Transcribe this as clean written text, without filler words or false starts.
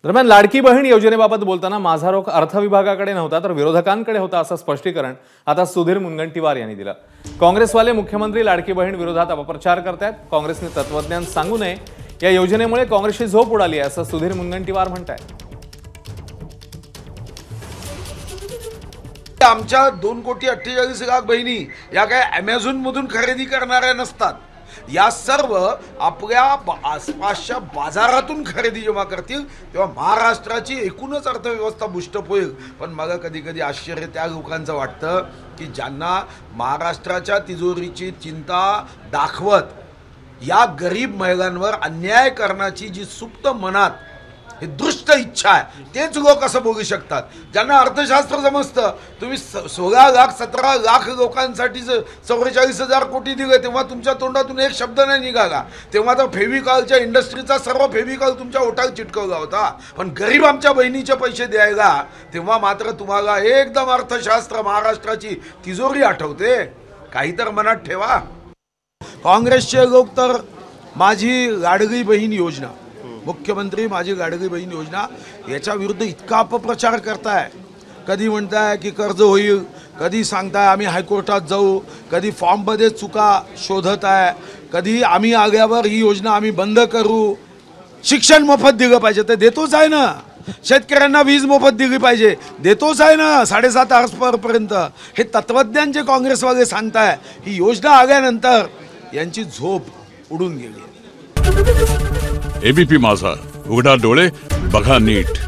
दरम्यान लाडकी बहीण योजनेबाबत बोलताना माझा रोख अर्थ विभागाकडे नव्हता तर विरोधकांकडे होता असं स्पष्टीकरण आता सुधीर मुनगंटीवार यांनी दिलं। काँग्रेसवाले मुख्यमंत्री लाडकी बहीण विरोधात अपप्रचार करतायत। काँग्रेसने तत्वज्ञान सांगू नये, या योजनेमुळे काँग्रेसची झोप उडाली आहे असं सुधीर मुनगंटीवार म्हणतायत। आमच्या 2,48,00,000 बहिणी या काय अमेझॉन मधून खरेदी करणाऱ्या नसतात। या सर्व आपल्या आसपासच्या बाजारातून खरेदी जेव्हा करतील तेव्हा महाराष्ट्राची एकूणच अर्थव्यवस्था बुस्टअप होईल। पण मला कधी कधी आश्चर्य त्या लोकांचं वाटतं की ज्यांना महाराष्ट्राच्या तिजोरीची चिंता दाखवत या गरीब महिलांवर अन्याय करण्याची जी सुप्त मनात ही दृष्ट इच्छा आहे तेच लोक असं बोलू शकतात। ज्यांना अर्थशास्त्र समजतं, तुम्ही 16 लाख 17 लाख लोकांसाठी 44,000 कोटी दिले तेव्हा तुमच्या तोंडातून एक शब्द नाही निघाला। तेव्हा तर फेविकॉलच्या इंडस्ट्रीचा सर्व फेविकॉल तुमच्या ओठाला चिटकवला होता। पण गरीब आमच्या बहिणीचे पैसे द्यायला तेव्हा मात्र तुम्हाला एकदम अर्थशास्त्र महाराष्ट्राची तिजोरी आठवते। काही तर मनात ठेवा। काँग्रेसचे लोक तर माझी लाडकी बहीण योजना, मुख्यमंत्री माझी लाडकी बहीण योजना याच्या विरुद्ध इतका अपप्रचार करताय। कधी म्हणताय की कर्ज होईल, कधी सांगताय आम्ही हायकोर्टात जाऊ, कधी फॉर्ममध्ये चुका शोधत आहे, कधी आम्ही आल्यावर ही योजना आम्ही बंद करू। शिक्षण मोफत दिलं पाहिजे तर देतोच आहे ना, शेतकऱ्यांना वीज मोफत दिली पाहिजे देतोच आहे ना 7.5 हॉर्सपावरपर्यंत। हे तत्वज्ञान जे काँग्रेसवाले सांगताय, ही योजना आल्यानंतर यांची झोप उडून गेली। एबीपी माझा, उघडा डोळे बघा नीट।